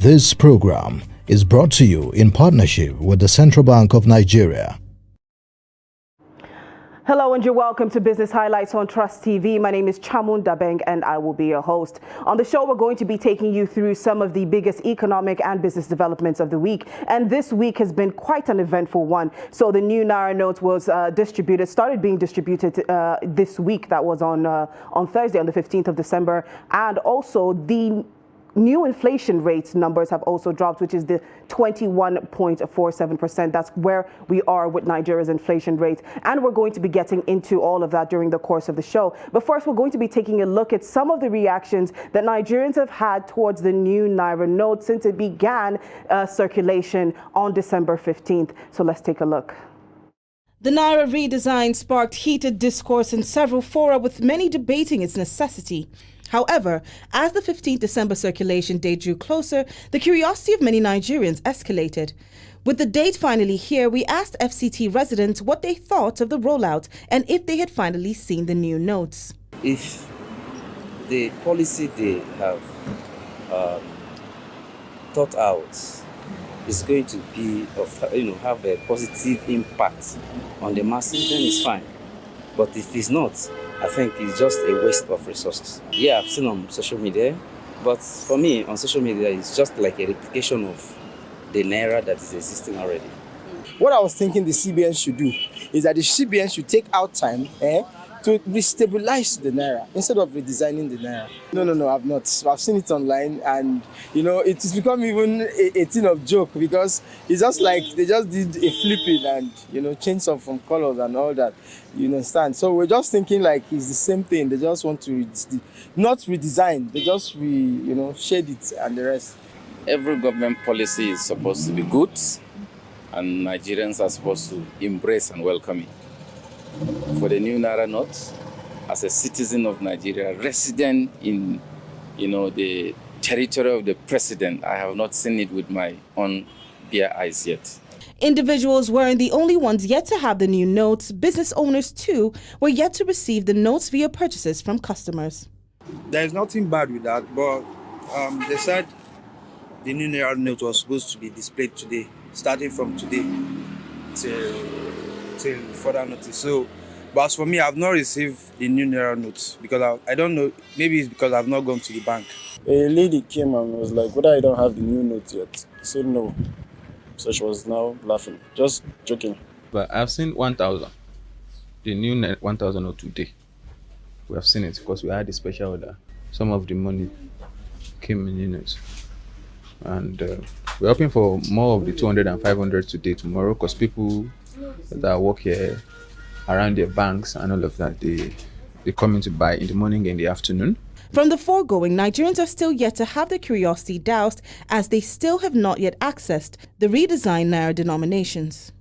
This program is brought to you in partnership with the Central Bank of Nigeria. Hello and you're welcome to Business Highlights on Trust TV. My name is Chamun Dabeng and I will be your host. On the show, we're going to be taking you through some of the biggest economic and business developments of the week. And this week has been quite an eventful one. So the new NAIRA note was started being distributed this week. That was on Thursday, on the 15th of December. And also the new inflation rates numbers have also dropped, which is the 21.47%. That's where we are with Nigeria's inflation rate. And we're going to be getting into all of that during the course of the show. But first, we're going to be taking a look at some of the reactions that Nigerians have had towards the new NAIRA note since it began circulation on December 15th. So let's take a look. The NAIRA redesign sparked heated discourse in several fora, with many debating its necessity. However, as the 15th December circulation date drew closer, the curiosity of many Nigerians escalated. With the date finally here, we asked FCT residents what they thought of the rollout and if they had finally seen the new notes. If the policy they have thought out is going to be have a positive impact on the masses, then it's fine. But if it's not, I think it's just a waste of resources. Yeah, I've seen on social media, but for me, on social media, it's just like a replication of the NAIRA that is existing already. What I was thinking the CBN should do is that the CBN should take out time to restabilize the NAIRA instead of redesigning the NAIRA. No, I've not. I've seen it online, and it has become even a thing of joke, because it's just like they just did a flipping and change some from colors and all that. You understand? So we're just thinking like it's the same thing. They just want to not redesign. They just shade it and the rest. Every government policy is supposed to be good, and Nigerians are supposed to embrace and welcome it. For the new NAIRA note, as a citizen of Nigeria, resident in the territory of the president, I have not seen it with my own bare eyes yet. Individuals weren't the only ones yet to have the new notes. Business owners, too, were yet to receive the notes via purchases from customers. There's nothing bad with that, but they said the new NAIRA note was supposed to be displayed today, starting from today till further notice. So, but as for me, I've not received the new NAIRA notes because I don't know, maybe it's because I've not gone to the bank. A lady came and was like, "Whether I don't have the new note yet?" I said no. So she was now laughing, just joking. But I've seen 1,000, the new 1,000 note today. We have seen it because we had a special order. Some of the money came in units. And we're hoping for more of the 200 and 500 today, tomorrow, because people that work here around their banks and all of that, they come in to buy in the morning and in the afternoon. From the foregoing, Nigerians are still yet to have their curiosity doused, as they still have not yet accessed the redesigned NAIRA denominations.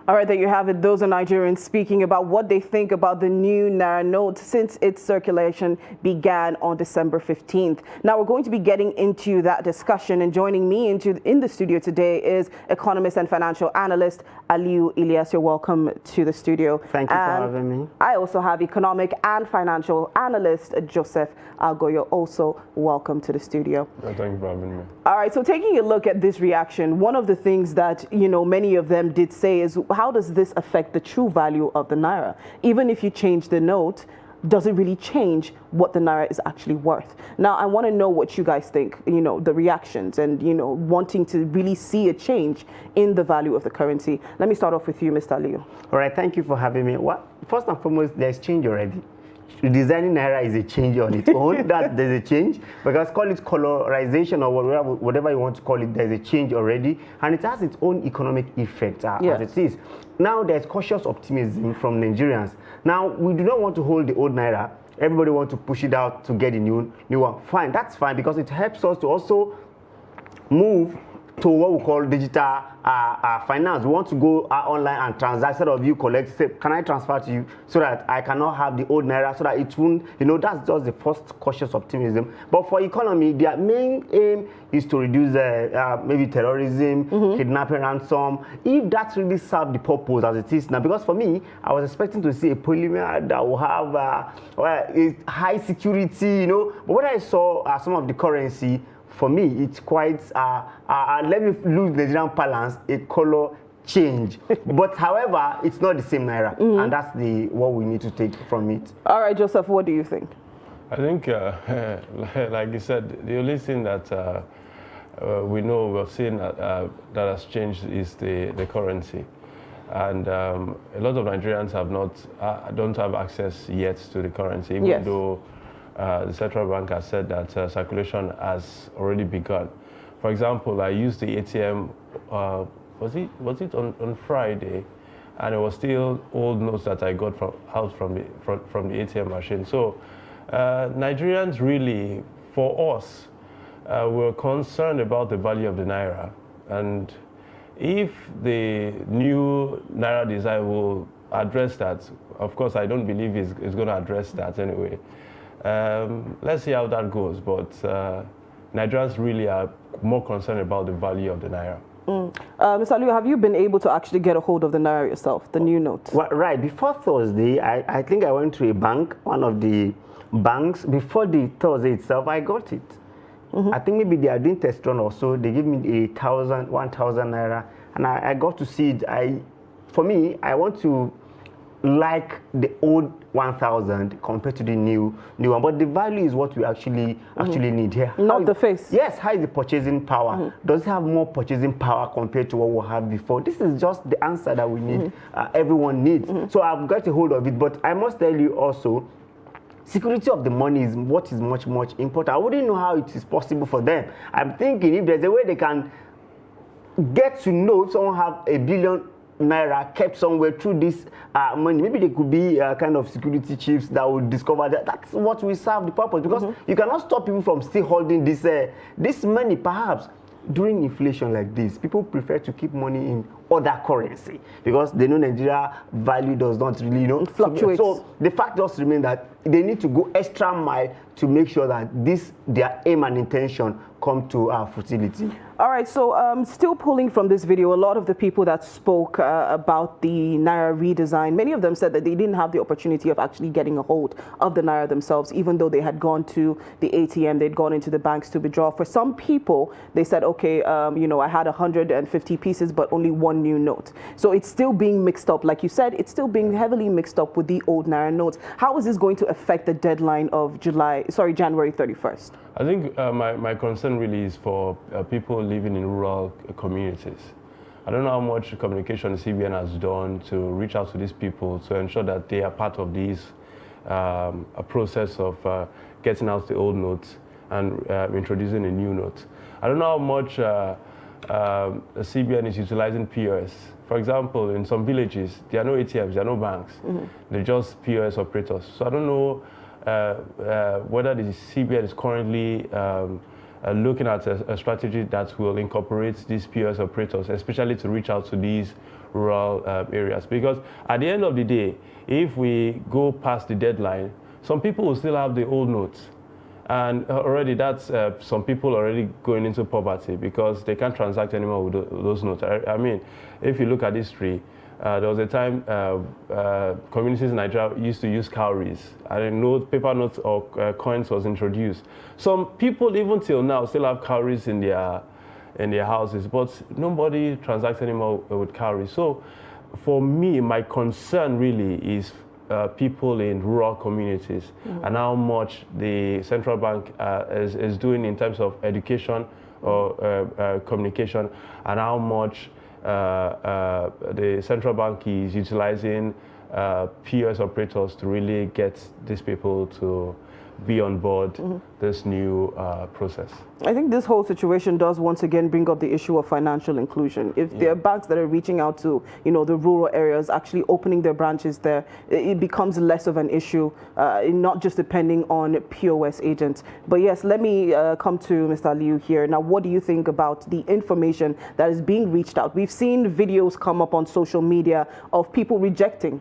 All right, there you have it. Those are Nigerians speaking about what they think about the new NAIRA note since its circulation began on December 15th. Now, we're going to be getting into that discussion, and joining me in the studio today is economist and financial analyst Aliu Ilyas. You're welcome to the studio. Thank you for having me. I also have economic and financial analyst Joseph Algo. You're also welcome to the studio. Thank you for having me. All right, so taking a look at this reaction, one of the things that many of them did say is, how does this affect the true value of the NAIRA? Even if you change the note, does it really change what the NAIRA is actually worth? Now, I want to know what you guys think, the reactions and, wanting to really see a change in the value of the currency. Let me start off with you, Mr. Liu. All right, thank you for having me. First and foremost, there's change already. Designing NAIRA is a change on its own. That there's a change, because call it colorization or whatever you want to call it, there's a change already, and it has its own economic effect as it is. Now there's cautious optimism from Nigerians. Now we do not want to hold the old NAIRA. Everybody wants to push it out to get a new one. Fine, that's fine, because it helps us to also move to what we call digital finance. We want to go online and transact. Instead of you collect, say, can I transfer to you, so that I cannot have the old NAIRA, so that it won't, that's just the first cautious optimism. But for economy, their main aim is to reduce maybe terrorism, kidnapping, ransom. If that really serves the purpose as it is now, because for me, I was expecting to see a polymer that will have high security, but when I saw some of the currency, for me, it's quite, let me lose the Nigerian balance, a color change. But however, it's not the same Naira. And that's what we need to take from it. All right, Joseph, what do you think? I think, like you said, the only thing that we've seen that has changed is the currency. And a lot of Nigerians don't have access yet to the currency, even though the central bank has said that circulation has already begun. For example, I used the ATM, was it on Friday, and it was still old notes that I got from the ATM machine. So Nigerians really, for us, we're concerned about the value of the Naira. And if the new Naira design will address that, of course, I don't believe it's going to address that anyway. Let's see how that goes. But Nigerians really are more concerned about the value of the Naira. Mr. Liu, have you been able to actually get a hold of the Naira yourself, the new note? Well, right. Before Thursday, I think I went to a bank, one of the banks. Before the Thursday itself, I got it. I think maybe they are doing test run or so. They give me 1,000 Naira, and I got to see it. For me, I want to like the old 1,000 compared to the new one. But the value is what we actually need here. Not the face. Yes, how is the purchasing power? Does it have more purchasing power compared to what we had before? This is just the answer that we need. Everyone needs. So I've got a hold of it. But I must tell you also, security of the money is what is much, much important. I wouldn't know how it is possible for them. I'm thinking if there's a way they can get to know if someone have 1 billion Naira kept somewhere through this money, maybe there could be kind of security chiefs that will discover that that's what will serve the purpose, because you cannot stop people from still holding this money. Perhaps during inflation like this, people prefer to keep money in other currency because they know Nigeria value does not really fluctuate. So the fact just remains that they need to go extra mile to make sure that their aim and intention come to fertility. All right, so still pulling from this video, a lot of the people that spoke about the Naira redesign, many of them said that they didn't have the opportunity of actually getting a hold of the Naira themselves, even though they had gone to the ATM, they'd gone into the banks to withdraw. For some people, they said, okay, I had 150 pieces, but only one new note. So it's still being mixed up. Like you said, it's still being heavily mixed up with the old Naira notes. How is this going to affect the deadline of January 31st? I think my concern really is for people living in rural communities. I don't know how much communication the CBN has done to reach out to these people to ensure that they are part of this a process of getting out the old notes and introducing a new note. I don't know how much the CBN is utilizing POS. For example, in some villages, there are no ATMs, there are no banks. They're just POS operators. So I don't know whether the CBN is currently looking at a strategy that will incorporate these POS operators, especially to reach out to these rural areas. Because at the end of the day, if we go past the deadline, some people will still have the old notes. And already that's some people already going into poverty because they can't transact anymore with those notes. I mean, if you look at history, there was a time communities in Nigeria used to use cowries. And paper notes or coins was introduced. Some people, even till now, still have cowries in their houses, but nobody transacts anymore with cowries. So for me, my concern really is people in rural communities and how much the central bank is doing in terms of education or communication, and how much the central bank is utilizing POS operators to really get these people to be on board this new process. I think this whole situation does once again bring up the issue of financial inclusion. If there are banks that are reaching out to, the rural areas, actually opening their branches there, it becomes less of an issue, not just depending on POS agents. But yes, let me come to Mr. Liu here. Now, what do you think about the information that is being reached out? We've seen videos come up on social media of people rejecting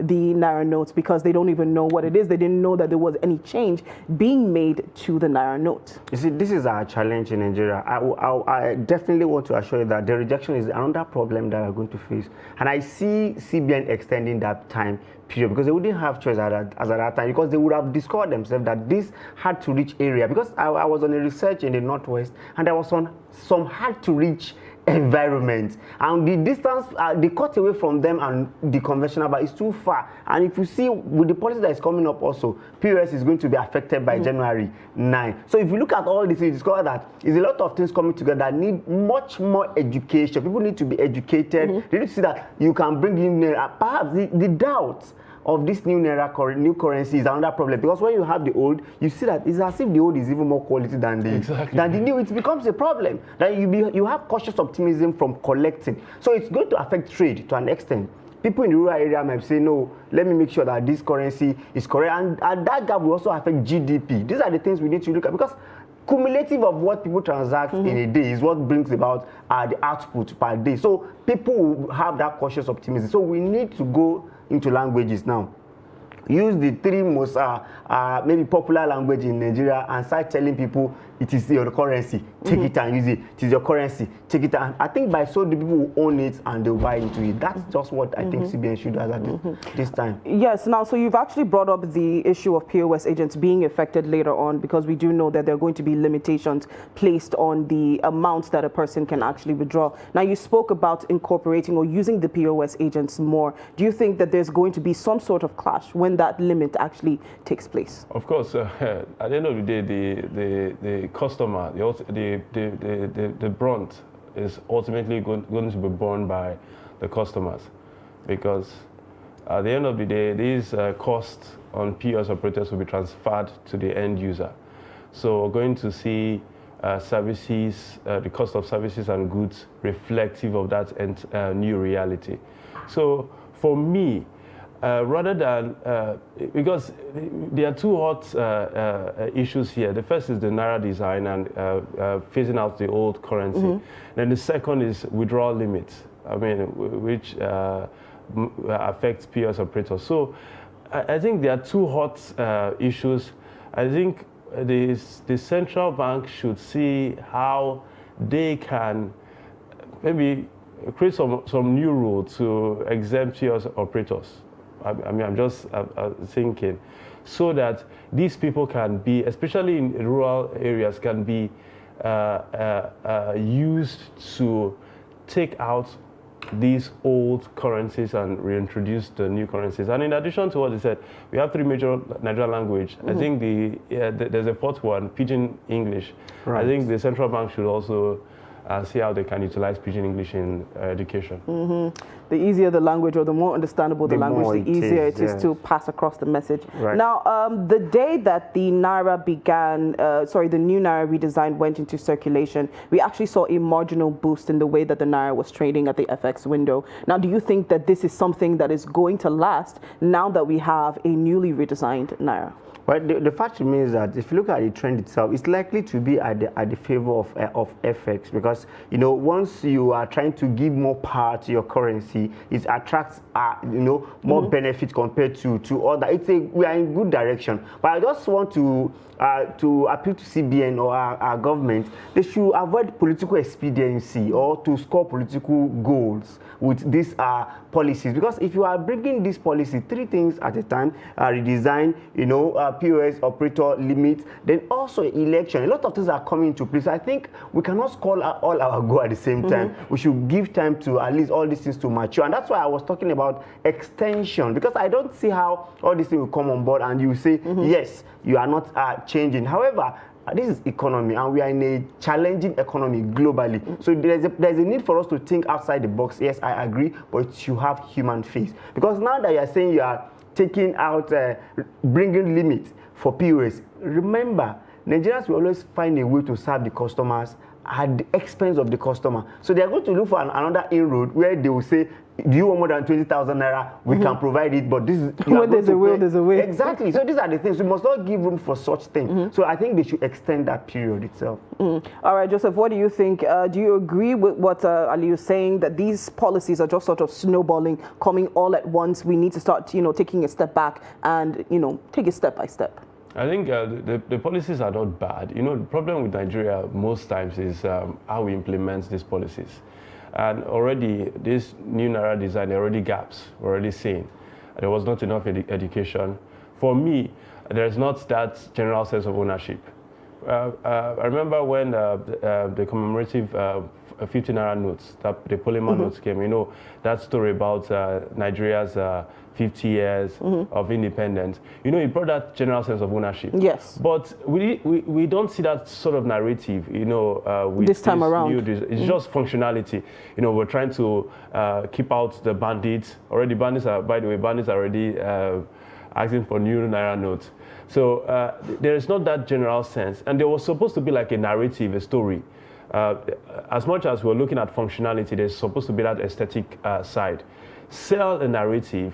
the Naira notes because they don't even know what it is. They didn't know that there was any change being made to the Naira note. You see, this is our challenge in Nigeria. I definitely want to assure you that the rejection is another problem that we're going to face. And I see CBN extending that time period because they wouldn't have choice at that time, because they would have discovered themselves that this hard to reach area, because I was on a research in the Northwest and there was on some hard to reach environment, and the distance they cut away from them and the conventional but it's too far. And if you see with the policy that is coming up also, POS is going to be affected by January 9. So if you look at all this, you discover that there's a lot of things coming together that need much more education. People need to be educated. They need to see that you can bring in perhaps the doubts of this new Naira new currency is another problem, because when you have the old, you see that it's as if the old is even more quality than the new. It becomes a problem. That you have cautious optimism from collecting. So it's going to affect trade to an extent. People in the rural area might say, no, let me make sure that this currency is correct, and that gap will also affect GDP. These are the things we need to look at, because cumulative of what people transact in a day is what brings about the output per day. So people will have that cautious optimism. So we need to go into languages now. Use the three most maybe popular language in Nigeria and start telling people it is your currency, take it and use it. It is your currency, take it. And I think by so the people will own it and they'll buy into it. That's just what I think CBN should do at this time. Yes, now, so you've actually brought up the issue of POS agents being affected later on, because we do know that there are going to be limitations placed on the amounts that a person can actually withdraw. Now, you spoke about incorporating or using the POS agents more. Do you think that there's going to be some sort of clash when that limit actually takes place? Of course, at the end of the day, the customer, the brunt is ultimately going to be borne by the customers, because at the end of the day, these costs on POS operators will be transferred to the end user. So we're going to see services, the cost of services and goods reflective of that new reality. So for me, rather than, because there are two hot issues here. The first is the Naira design and phasing out the old currency. Then the second is withdrawal limits, I mean, which affects POS operators. So I think there are two hot issues. I think the central bank should see how they can maybe create some new rule to exempt POS operators. I mean, I'm just thinking, so that these people can be, especially in rural areas, can be used to take out these old currencies and reintroduce the new currencies. And in addition to what they said, we have three major Nigerian language. I think there's a fourth one, Pidgin English. Right. I think the central bank should also see how they can utilize Pidgin English in education. The easier the language, or the more understandable the language, the easier it is to pass across the message. Right. Now, the day that the Naira began, the new Naira redesign went into circulation, we actually saw a marginal boost in the way that the Naira was trading at the FX window. Now, do you think that this is something that is going to last now that we have a newly redesigned Naira? But the fact remains that if you look at the trend itself, it's likely to be at the favor of FX, because once you are trying to give more power to your currency, it attracts more benefits compared to other. We are in good direction. But I just want to appeal to CBN or our government. They should avoid political expediency or to score political goals with these policies, because if you are bringing this policy, three things at a time, redesign, POS operator limit, then also election, a lot of things are coming into place. I think we cannot score all our go at the same time. We should give time to at least all these things to mature, and that's why I was talking about extension, because I don't see how all these things will come on board and you say, yes, you are not changing. However, this is economy, and we are in a challenging economy globally. So there's a need for us to think outside the box. Yes, I agree, but it should have human face. Because now that you are saying you are taking out, bringing limits for POS, remember, Nigerians will always find a way to serve the customers at the expense of the customer. So they are going to look for another inroad where they will say, do you want more than 20,000 naira? We can provide it, but this is... When there's a will, there's a way. Exactly. So these are the things. We must not give room for such things. So I think they should extend that period itself. All right, Joseph, what do you think? Do you agree with what Ali is saying, that these policies are just sort of snowballing, coming all at once? We need to start, taking a step back and, take it step by step. I think the policies are not bad. The problem with Nigeria most times is how we implement these policies. And already, this new NAIRA design, there are already gaps, we're already seeing. There was not enough education. For me, there's not that general sense of ownership. I remember when the commemorative 50 naira notes, the polymer notes came, that story about Nigeria's 50 years of independence. It brought that general sense of ownership. Yes. But we don't see that sort of narrative, with this time around. It's just functionality. We're trying to keep out the bandits. Already bandits are already asking for new naira notes. So there is not that general sense. And there was supposed to be like a narrative, a story. As much as we're looking at functionality, there's supposed to be that aesthetic side. Sell a narrative,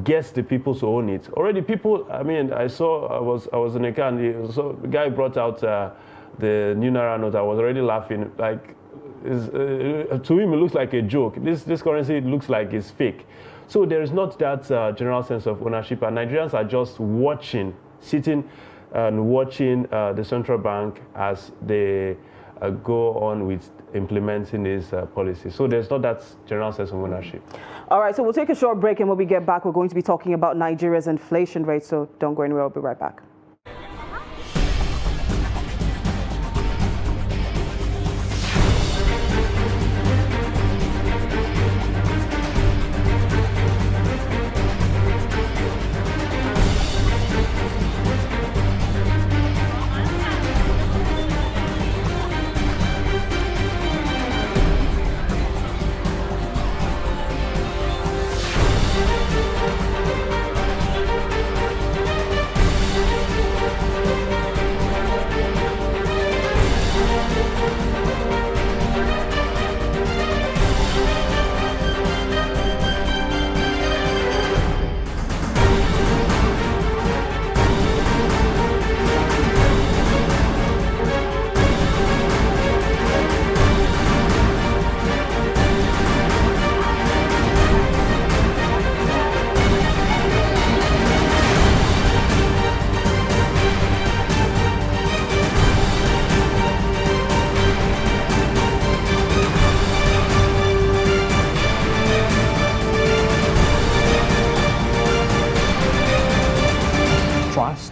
gets the people to own it. Already people, I was in a car and the guy brought out the new naira note. I was already laughing. Like, to him, it looks like a joke. This currency looks like it's fake. So there is not that general sense of ownership, and Nigerians are just watching, sitting and watching the central bank as they go on with implementing these policies. So there's not that general sense of ownership. All right, so we'll take a short break, and when we get back, we're going to be talking about Nigeria's inflation rate. So don't go anywhere. We'll be right back.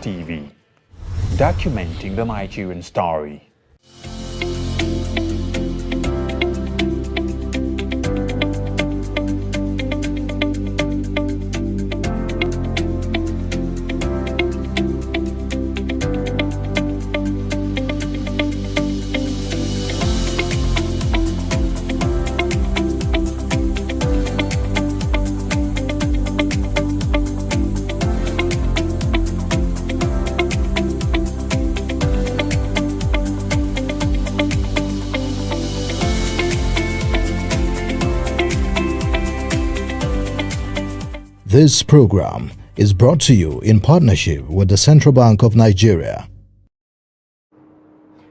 TV, documenting the Nigerian story. This program is brought to you in partnership with the Central Bank of Nigeria.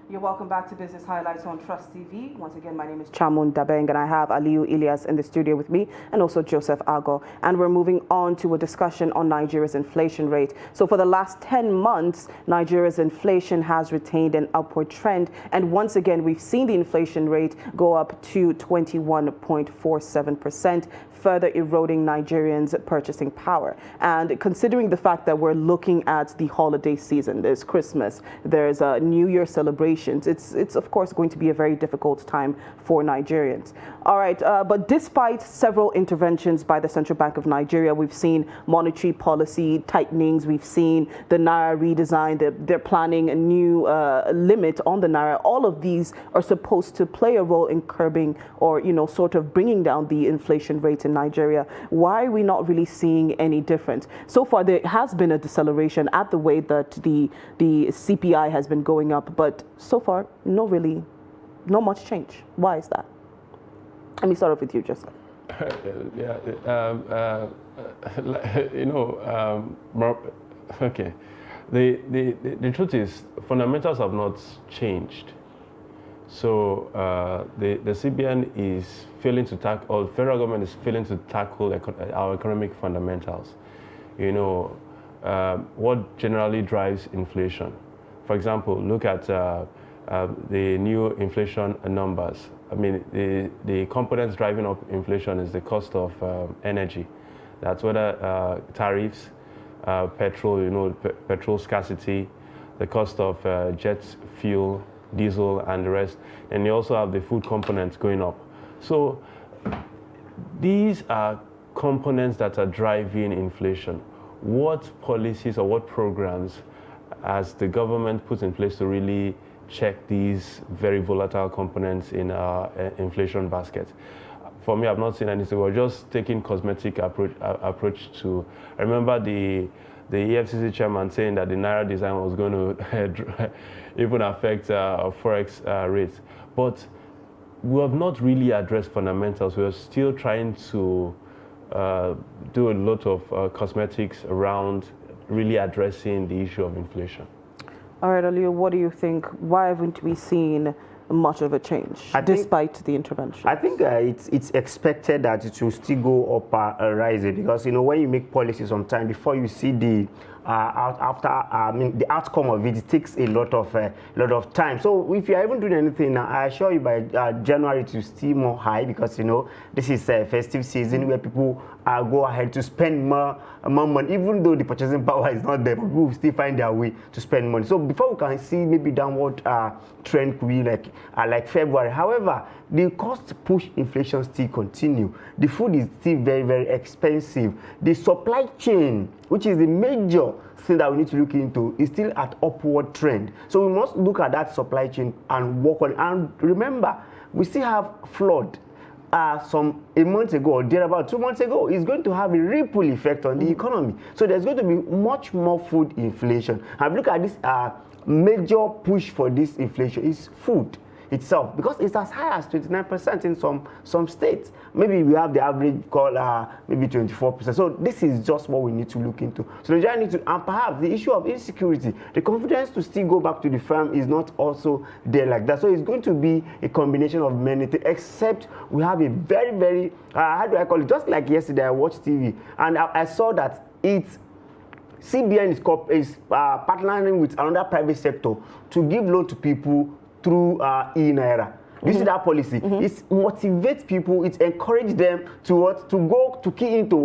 You're welcome back to Business Highlights on Trust TV. Once again, my name is Chamun Dabeng, and I have Aliyu Ilyas in the studio with me, and also Joseph Ago. And we're moving on to a discussion on Nigeria's inflation rate. So for the last 10 months, Nigeria's inflation has retained an upward trend. And once again, we've seen the inflation rate go up to 21.47%. Further eroding Nigerians' purchasing power. And considering the fact that we're looking at the holiday season, there's Christmas, there's New Year celebrations, it's of course going to be a very difficult time for Nigerians. All right, but despite several interventions by the Central Bank of Nigeria, we've seen monetary policy tightenings, we've seen the NAIRA redesign, they're planning a new limit on the NAIRA. All of these are supposed to play a role in curbing or, sort of bringing down the inflation rate in Nigeria. Why are we not really seeing any difference? So far, there has been a deceleration at the way that the CPI has been going up, but so far, no really not much change. Why is that? Let me start off with you, Joseph. Okay. The truth is, fundamentals have not changed. So the CBN is failing to tackle, or the federal government is failing to tackle our economic fundamentals. What generally drives inflation? For example, look at the new inflation numbers. I mean, the components driving up inflation is the cost of energy. That's whether tariffs, petrol, petrol scarcity, the cost of jet fuel, diesel, and the rest. And you also have the food components going up. So these are components that are driving inflation. What policies or what programs has the government put in place to really check these very volatile components in our inflation basket? For me, I've not seen anything. We're just taking cosmetic approach to. I remember the EFCC chairman saying that the NAIRA design was going to even affect forex rates, but we have not really addressed fundamentals. We are still trying to do a lot of cosmetics around really addressing the issue of inflation. All right, Aliyu, what do you think? Why haven't we seen much of a change despite the intervention? I think it's expected that it will still go up rising, because when you make policy sometime before you see the the outcome of it, it takes a lot of time. So if you are even doing anything now, I assure you by January it will still more high, because this is a festive season where people go ahead to spend more money, even though the purchasing power is not there, but people will still find their way to spend money. So before we can see maybe downward trend could be like February. However, the cost push inflation still continue. The food is still very, very expensive. The supply chain, which is the major thing that we need to look into, is still at upward trend. So we must look at that supply chain and work on it. And remember, we still have flood. A month ago, or about 2 months ago, is going to have a ripple effect on the economy. So there's going to be much more food inflation. And look at this major push for this inflation is food itself, because it's as high as 29% in some states. Maybe we have the average called maybe 24%. So this is just what we need to look into. So Nigeria needs to, and perhaps the issue of insecurity, the confidence to still go back to the farm is not also there like that. So it's going to be a combination of many things, except we have a very, very, how do I call it? Just like yesterday, I watched TV and I saw that CBN is partnering with another private sector to give loan to people through NAIRA. You see that policy? It motivates people, it encourages them to key into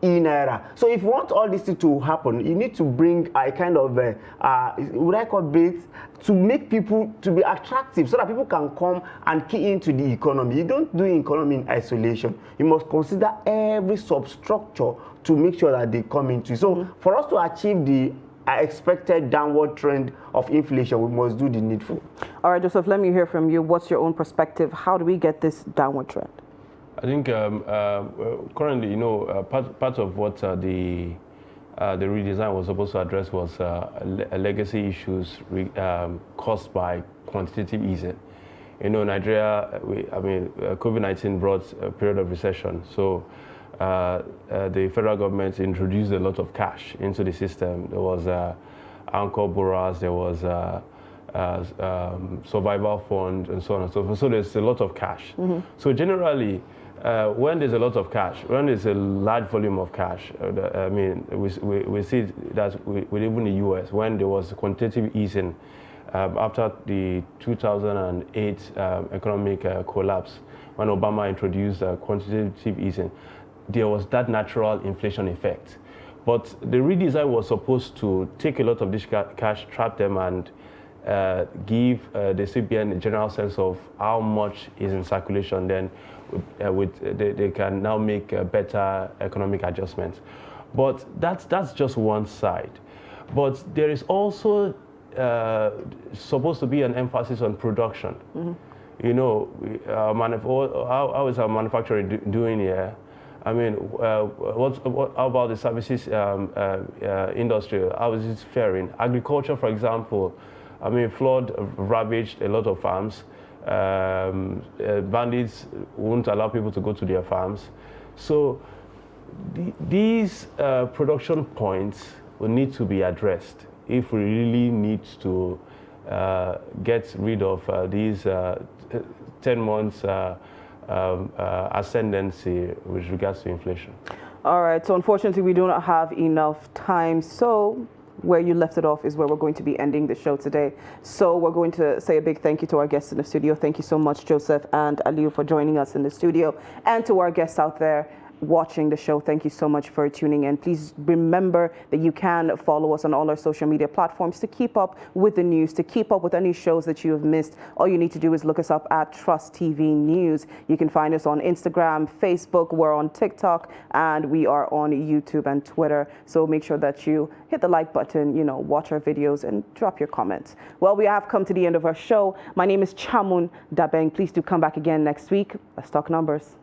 NAIRA. So if you want all this to happen, you need to bring a kind of what I call bait to make people to be attractive, so that people can come and key into the economy. You don't do economy in isolation. You must consider every substructure to make sure that they come into it. So for us to achieve the expected downward trend of inflation, we must do the needful. All right, Joseph, let me hear from you. What's your own perspective? How do we get this downward trend? I think currently, part of what the redesign was supposed to address was legacy issues caused by quantitative easing. Nigeria, COVID-19 brought a period of recession. So the federal government introduced a lot of cash into the system. There was anchor borrowers, there was survival fund, and so on and so forth. So there's a lot of cash. So generally, when there's a lot of cash, when there's a large volume of cash, we see that with even the US, when there was quantitative easing after the 2008 economic collapse, when Obama introduced quantitative easing, there was that natural inflation effect. But the redesign was supposed to take a lot of this cash, trap them, and give the CBN a general sense of how much is in circulation. Then they can now make better economic adjustments. But that's just one side. But there is also supposed to be an emphasis on production. How is our manufacturing doing here? I mean, how about the services industry? How is it faring? Agriculture, for example, flood ravaged a lot of farms. Bandits won't allow people to go to their farms. So these production points will need to be addressed if we really need to get rid of these 10 months ascendancy with regards to inflation. All right, so unfortunately we do not have enough time, so where you left it off is where we're going to be ending the show today. So we're going to say a big thank you to our guests in the studio. Thank you so much, Joseph and Aliu, for joining us in the studio, and to our guests out there watching the show, thank you so much for tuning in. Please remember that you can follow us on all our social media platforms to keep up with the news, to keep up with any shows that you have missed. All you need to do is look us up at Trust TV News. You can find us on Instagram, Facebook, we're on TikTok, and we are on YouTube and Twitter. So make sure that you hit the like button, watch our videos and drop your comments. Well, we have come to the end of our show. My name is Chamun Dabeng. Please do come back again next week. Let's talk numbers.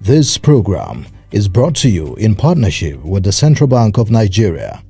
This program is brought to you in partnership with the Central Bank of Nigeria.